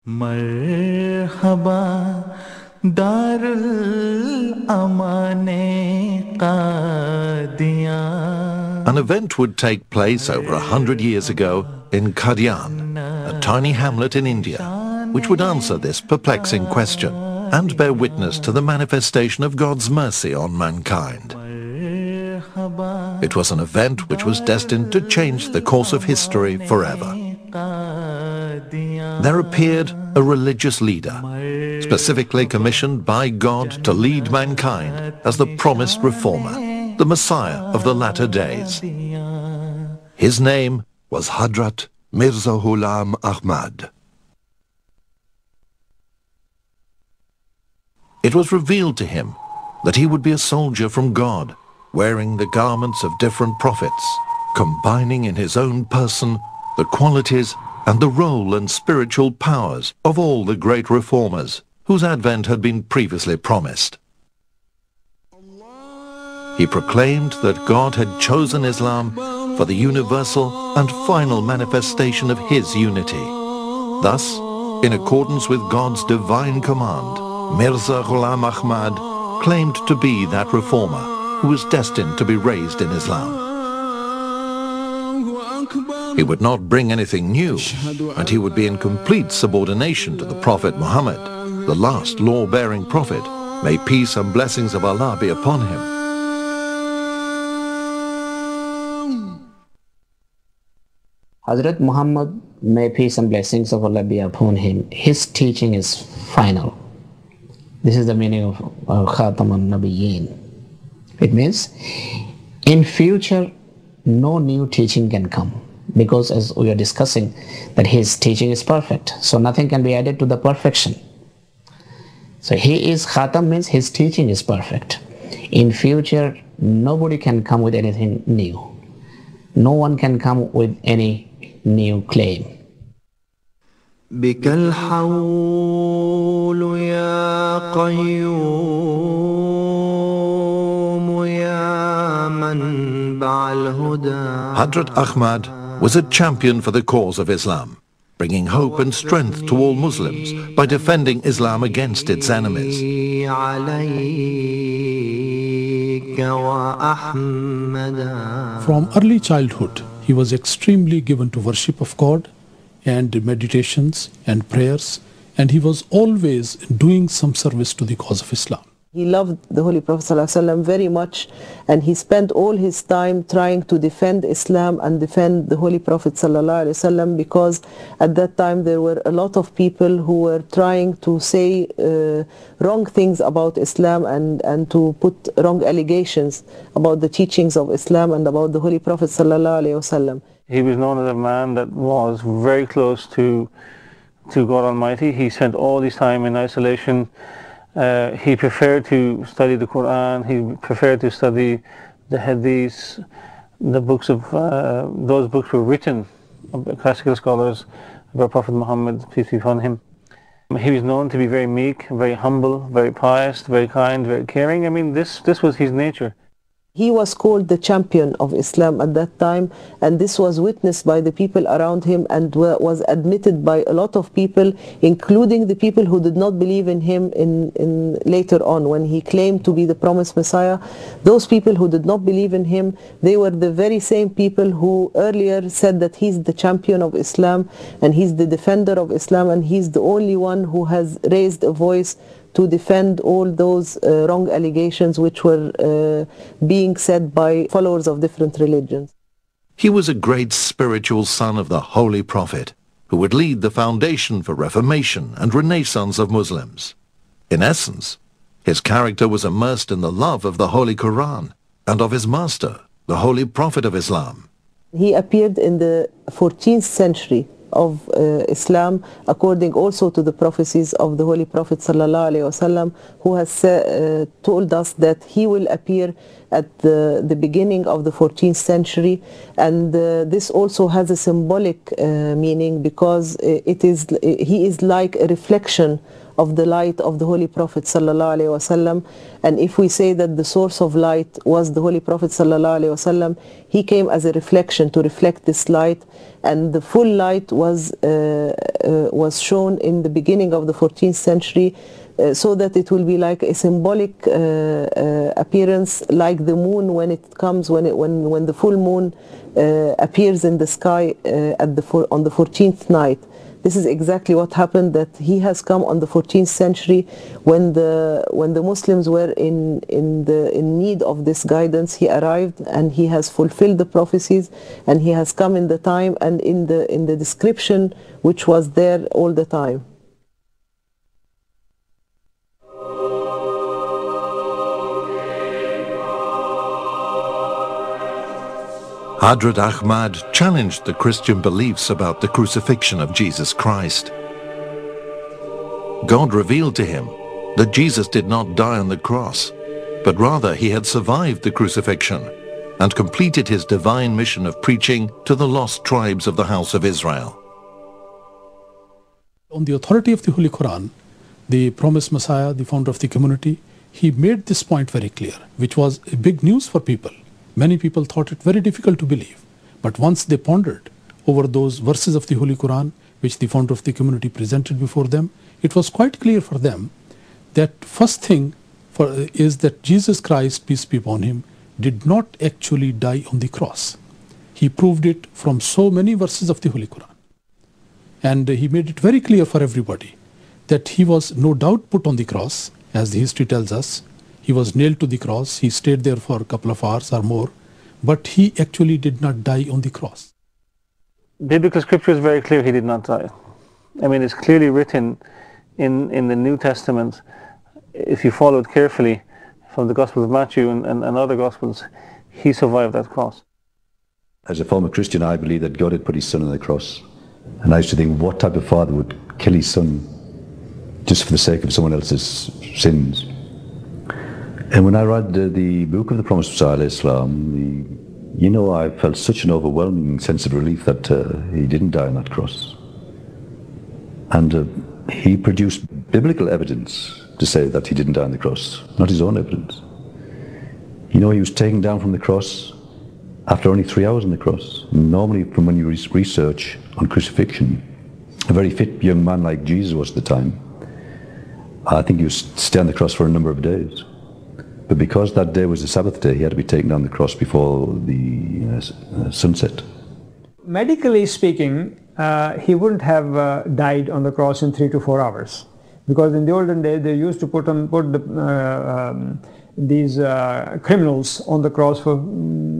Marhaba Darul Amane Qadian. An event would take place over 100 years ago in Qadian, a tiny hamlet in India, which would answer this perplexing question and bear witness to the manifestation of God's mercy on mankind. It was an event which was destined to change the course of history forever. There appeared a religious leader, specifically commissioned by God to lead mankind as the promised reformer, the Messiah of the latter days. His name was Hadrat Mirza Ghulam Ahmad. It was revealed to him that he would be a soldier from God, wearing the garments of different prophets, combining in his own person the qualities and the role and spiritual powers of all the great reformers whose advent had been previously promised. He proclaimed that God had chosen Islam for the universal and final manifestation of his unity. Thus, in accordance with God's divine command, Mirza Ghulam Ahmad claimed to be that reformer who was destined to be raised in Islam. He would not bring anything new, and he would be in complete subordination to the Prophet Muhammad, the last law-bearing prophet. May peace and blessings of Allah be upon him. Hazrat Muhammad, may peace and blessings of Allah be upon him, his teaching is final. This is the meaning of Khatam al-Nabiyyin. It means, in future, no new teaching can come, because as we are discussing, that his teaching is perfect, so nothing can be added to the perfection. So he is Khatam, means his teaching is perfect. In future, nobody can come with anything new. No one can come with any new claim. بك الحول يا قيوم يا منبع الهدى. Hadrat Ahmad was a champion for the cause of Islam, bringing hope and strength to all Muslims by defending Islam against its enemies. From early childhood, he was extremely given to worship of God and meditations and prayers, and he was always doing some service to the cause of Islam. He loved the Holy Prophet ﷺ very much, and he spent all his time trying to defend Islam and defend the Holy Prophet ﷺ, because at that time there were a lot of people who were trying to say wrong things about Islam and to put wrong allegations about the teachings of Islam and about the Holy Prophet ﷺ. He was known as a man that was very close to God Almighty. He spent all his time in isolation. He preferred to study the Quran. He preferred to study the Hadiths. The books of those books were written by classical scholars about Prophet Muhammad, peace be upon him. He was known to be very meek, very humble, very pious, very kind, very caring. I mean, this was his nature. He was called the champion of Islam at that time, and this was witnessed by the people around him and was admitted by a lot of people, including the people who did not believe in him in later on when he claimed to be the promised Messiah. Those people who did not believe in him, they were the very same people who earlier said that he's the champion of Islam and he's the defender of Islam and he's the only one who has raised a voice to defend all those wrong allegations which were being said by followers of different religions. He was a great spiritual son of the Holy Prophet, who would lead the foundation for reformation and renaissance of Muslims. In essence, his character was immersed in the love of the Holy Quran and of his master, the Holy Prophet of Islam. He appeared in the 14th century of Islam, according also to the prophecies of the Holy Prophet ﷺ, who has told us that he will appear at the beginning of the 14th century, and this also has a symbolic meaning, because he is like a reflection of the light of the Holy Prophet sallallahu alaihi wasallam. And if we say that the source of light was the Holy Prophet sallallahu alaihi wasallam, he came as a reflection to reflect this light, and the full light was shown in the beginning of the 14th century, so that it will be like a symbolic appearance, like the moon when it comes, when the full moon appears in the sky on the 14th night. This is exactly what happened, that he has come on the 14th century when the Muslims were in need of this guidance. He arrived and he has fulfilled the prophecies, and he has come in the time and in the description which was there all the time. Hadrat Ahmad challenged the Christian beliefs about the crucifixion of Jesus Christ. God revealed to him that Jesus did not die on the cross, but rather he had survived the crucifixion and completed his divine mission of preaching to the lost tribes of the house of Israel. On the authority of the Holy Quran, the promised Messiah, the founder of the community, he made this point very clear, which was a big news for people. Many people thought it very difficult to believe. But once they pondered over those verses of the Holy Quran, which the founder of the community presented before them, it was quite clear for them that first thing is that Jesus Christ, peace be upon him, did not actually die on the cross. He proved it from so many verses of the Holy Quran. And he made it very clear for everybody that he was no doubt put on the cross, as the history tells us. He was nailed to the cross. He stayed there for a couple of hours or more, but he actually did not die on the cross. Biblical scripture is very clear, he did not die. I mean, it's clearly written in the New Testament, if you follow it carefully, from the Gospel of Matthew and other Gospels, he survived that cross. As a former Christian, I believe that God had put his son on the cross. And I used to think, what type of father would kill his son just for the sake of someone else's sins? And when I read the book of the Promised Messiah, Islam, I felt such an overwhelming sense of relief that he didn't die on that cross. And he produced biblical evidence to say that he didn't die on the cross, not his own evidence. He was taken down from the cross after only 3 hours on the cross. Normally, from when you research on crucifixion, a very fit young man like Jesus was at the time, I think he was stay on the cross for a number of days. But because that day was the Sabbath day, he had to be taken down the cross before the sunset. Medically speaking, he wouldn't have died on the cross in 3 to 4 hours, because in the olden days they used to put these criminals on the cross for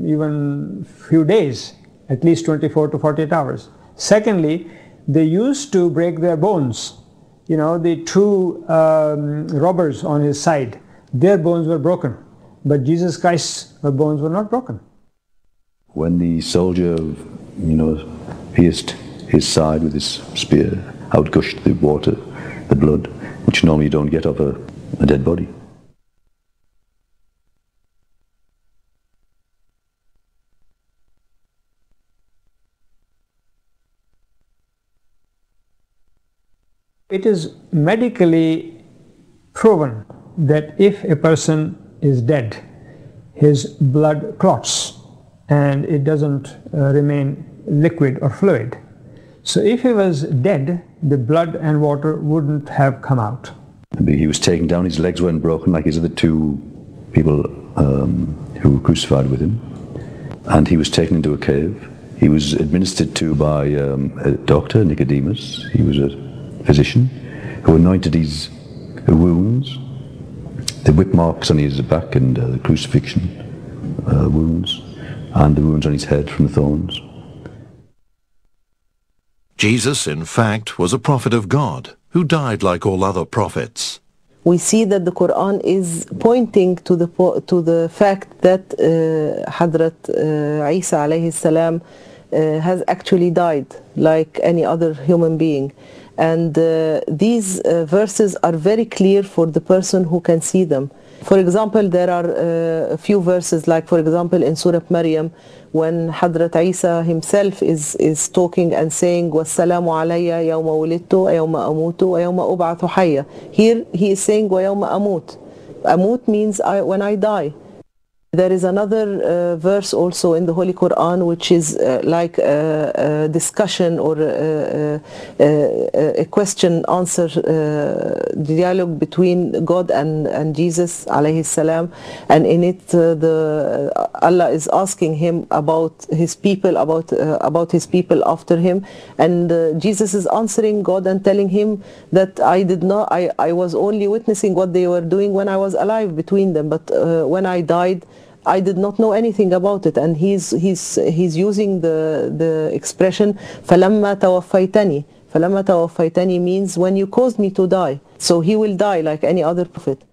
even few days, at least 24 to 48 hours. Secondly, they used to break their bones. The two robbers on his side, their bones were broken, but Jesus Christ's bones were not broken. When the soldier, pierced his side with his spear, out gushed the water, the blood, which normally you don't get off a dead body. It is medically proven that if a person is dead, his blood clots and it doesn't remain liquid or fluid. So if he was dead, the blood and water wouldn't have come out. He was taken down, his legs weren't broken like his other two people who were crucified with him. And he was taken into a cave. He was administered to by a doctor, Nicodemus. He was a physician who anointed his wounds, the whip marks on his back and the crucifixion wounds, and the wounds on his head from the thorns. Jesus, in fact, was a prophet of God who died like all other prophets. We see that the Quran is pointing to the fact that Hadrat Isa alayhi salam has actually died like any other human being. And these verses are very clear for the person who can see them. For example, there are a few verses, like for example in Surah Maryam, when Hadrat Isa himself is talking and saying, وَالسَّلَامُ عَلَيَّ يَوْمَ وُلِدْتُ وَيَوْمَ أَمُوتُ وَيَوْمَ أُبْعَثُ حَيًّا. Here he is saying وَيَوْمَ أَمُوتُ. Amut means when I die. There is another verse also in the Holy Quran which is like a discussion or a question-answer dialogue between God and Jesus alayhi salam, and in it Allah is asking him about his people, about his people after him, and Jesus is answering God and telling him that I was only witnessing what they were doing when I was alive between them, but when I died I did not know anything about it. And he's using the expression فَلَمَّا تَوَفَّيْتَنِي. فَلَمَّا تَوَفَّيْتَنِي means when you caused me to die. So he will die like any other prophet.